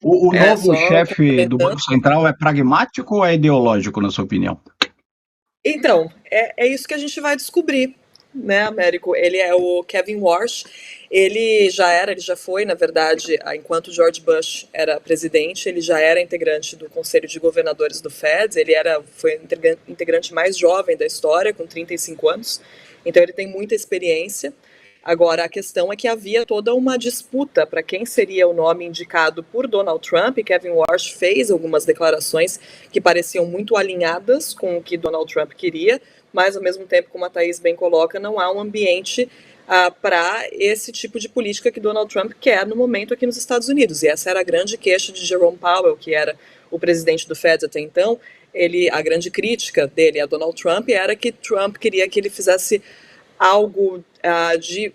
O É, novo só chefe do complementando. Banco Central é pragmático ou é ideológico, na sua opinião? Então, é isso que a gente vai descobrir, né, Américo? Ele é o Kevin Warsh. Ele já foi, na verdade, enquanto George Bush era presidente, ele já era integrante do Conselho de Governadores do Fed. Foi o integrante mais jovem da história, com 35 anos. Então, ele tem muita experiência. Agora, a questão é que havia toda uma disputa para quem seria o nome indicado por Donald Trump. E Kevin Warsh fez algumas declarações que pareciam muito alinhadas com o que Donald Trump queria, mas, ao mesmo tempo, como a Thaís bem coloca, não há um ambiente para esse tipo de política que Donald Trump quer no momento aqui nos Estados Unidos. E essa era a grande queixa de Jerome Powell, que era o presidente do Fed até então. A grande crítica dele a Donald Trump era que Trump queria que ele fizesse algo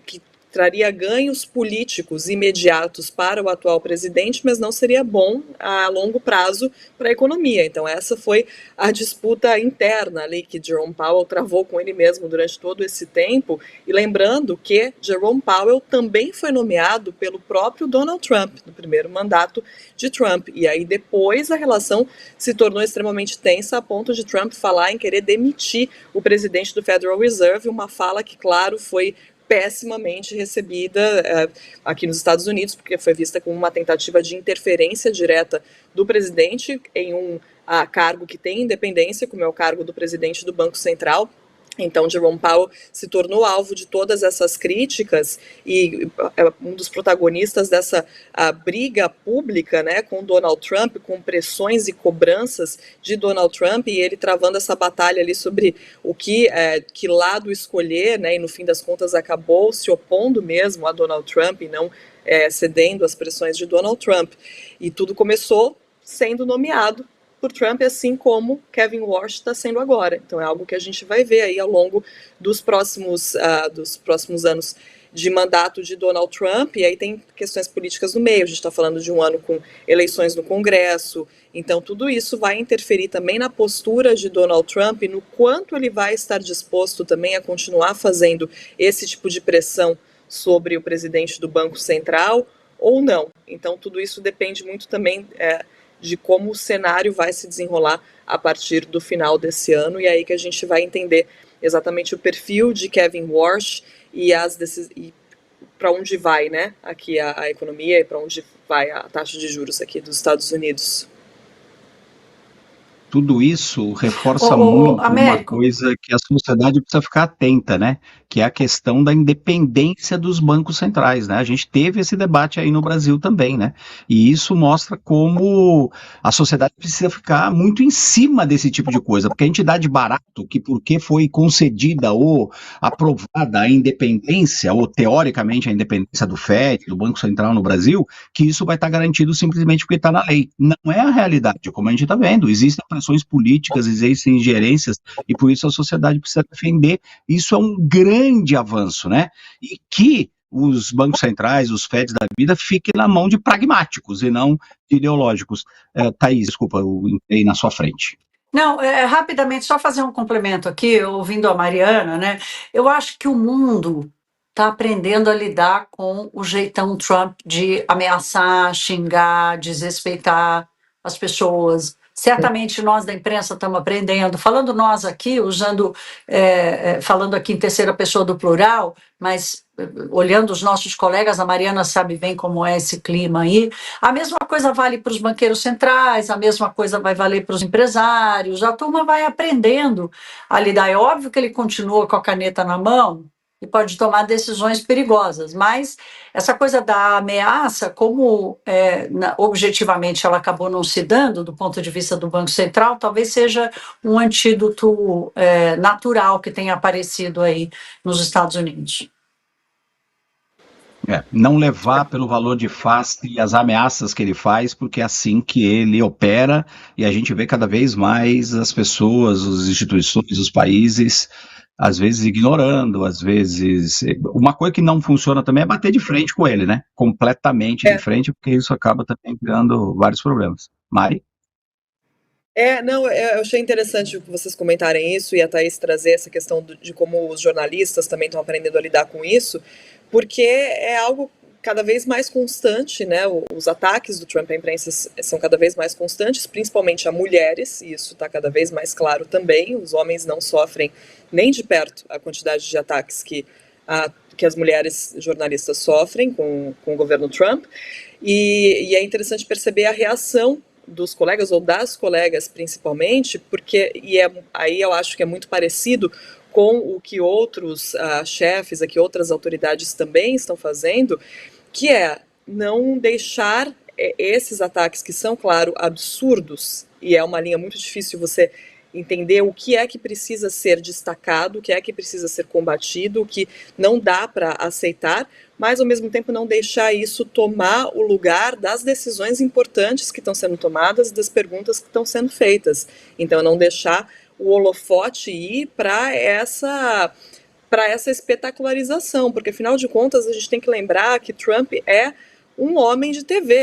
que traria ganhos políticos imediatos para o atual presidente, mas não seria bom a longo prazo para a economia. Então essa foi a disputa interna ali que Jerome Powell travou com ele mesmo durante todo esse tempo. E lembrando que Jerome Powell também foi nomeado pelo próprio Donald Trump no primeiro mandato de Trump. E aí depois a relação se tornou extremamente tensa a ponto de Trump falar em querer demitir o presidente do Federal Reserve, uma fala que, claro, foi pessimamente recebida aqui nos Estados Unidos, porque foi vista como uma tentativa de interferência direta do presidente em um cargo que tem independência, como é o cargo do presidente do Banco Central. Então, Jerome Powell se tornou alvo de todas essas críticas e é um dos protagonistas dessa briga pública, né, com Donald Trump, com pressões e cobranças de Donald Trump, e ele travando essa batalha ali sobre que lado escolher, né, e no fim das contas acabou se opondo mesmo a Donald Trump e não cedendo às pressões de Donald Trump. E tudo começou sendo nomeado por Trump, assim como Kevin Warsh está sendo agora. Então é algo que a gente vai ver aí ao longo dos próximos anos de mandato de Donald Trump, e aí tem questões políticas no meio, a gente está falando de um ano com eleições no Congresso, então tudo isso vai interferir também na postura de Donald Trump e no quanto ele vai estar disposto também a continuar fazendo esse tipo de pressão sobre o presidente do Banco Central ou não. Então tudo isso depende muito também de como o cenário vai se desenrolar a partir do final desse ano, e aí que a gente vai entender exatamente o perfil de Kevin Warsh e para onde vai, né, aqui a economia e para onde vai a taxa de juros aqui dos Estados Unidos. Tudo isso reforça muito uma Américo, coisa que a sociedade precisa ficar atenta, né? Que é a questão da independência dos bancos centrais, né? A gente teve esse debate aí no Brasil também, né? E isso mostra como a sociedade precisa ficar muito em cima desse tipo de coisa, porque a entidade barato, que porque foi concedida ou aprovada a independência, ou teoricamente a independência do FED, do Banco Central no Brasil, que isso vai estar garantido simplesmente porque está na lei. Não é a realidade, como a gente está vendo. Existem pressões políticas, existem ingerências, e por isso a sociedade precisa defender. Isso é um grande avanço, né? E que os bancos centrais, os FEDs da vida, fiquem na mão de pragmáticos e não de ideológicos. Thaís, desculpa, eu entrei na sua frente. não, rapidamente, só fazer um complemento aqui, ouvindo a Mariana, né? Eu acho que o mundo está aprendendo a lidar com o jeitão Trump de ameaçar, xingar, desrespeitar as pessoas. Certamente nós da imprensa estamos aprendendo, falando nós aqui, falando aqui em terceira pessoa do plural, mas olhando os nossos colegas, a Mariana sabe bem como é esse clima aí. A mesma coisa vale para os banqueiros centrais, a mesma coisa vai valer para os empresários, a turma vai aprendendo a lidar. É óbvio que ele continua com a caneta na mão e pode tomar decisões perigosas, mas essa coisa da ameaça, como objetivamente ela acabou não se dando do ponto de vista do Banco Central, talvez seja um antídoto natural que tenha aparecido aí nos Estados Unidos. Não levar pelo valor de face e as ameaças que ele faz, porque é assim que ele opera, e a gente vê cada vez mais as pessoas, as instituições, os países, às vezes ignorando, às vezes. Uma coisa que não funciona também é bater de frente com ele, né? Completamente de frente, porque isso acaba também criando vários problemas. Mari? Não, eu achei interessante vocês comentarem isso e a Thaís trazer essa questão de como os jornalistas também estão aprendendo a lidar com isso, porque é algo cada vez mais constante, né? Os ataques do Trump à imprensa são cada vez mais constantes, principalmente a mulheres, e isso está cada vez mais claro também. Os homens não sofrem nem de perto a quantidade de ataques que as mulheres jornalistas sofrem com o governo Trump. E é interessante perceber a reação dos colegas, ou das colegas principalmente, porque aí eu acho que é muito parecido com o que outros chefes, aqui outras autoridades também estão fazendo, que é não deixar esses ataques que são, claro, absurdos, e é uma linha muito difícil você entender o que é que precisa ser destacado, o que é que precisa ser combatido, o que não dá para aceitar, mas ao mesmo tempo não deixar isso tomar o lugar das decisões importantes que estão sendo tomadas, das perguntas que estão sendo feitas. Então não deixar o holofote ir para essa espetacularização, porque afinal de contas a gente tem que lembrar que Trump é um homem de TV,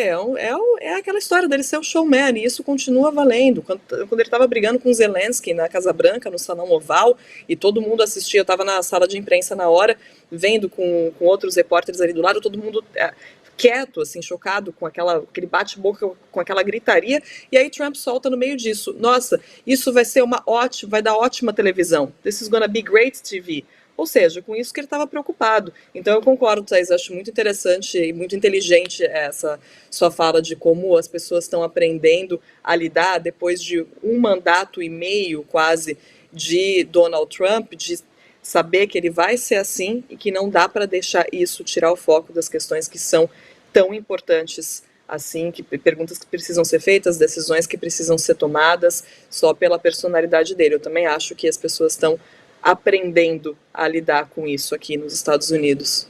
é aquela história dele ser o showman, e isso continua valendo. Quando ele estava brigando com Zelensky na Casa Branca, no Salão Oval, e todo mundo assistia, eu estava na sala de imprensa na hora, vendo com outros repórteres ali do lado, todo mundo quieto, assim, chocado com aquele bate-boca, com aquela gritaria, e aí Trump solta no meio disso: nossa, isso vai dar ótima televisão, this is gonna be great TV. Ou seja, com isso que ele estava preocupado. Então eu concordo, Thaís, acho muito interessante e muito inteligente essa sua fala de como as pessoas estão aprendendo a lidar depois de um mandato e meio quase de Donald Trump, de saber que ele vai ser assim e que não dá para deixar isso tirar o foco das questões que são tão importantes assim, que perguntas que precisam ser feitas, decisões que precisam ser tomadas só pela personalidade dele. Eu também acho que as pessoas estão aprendendo a lidar com isso aqui nos Estados Unidos.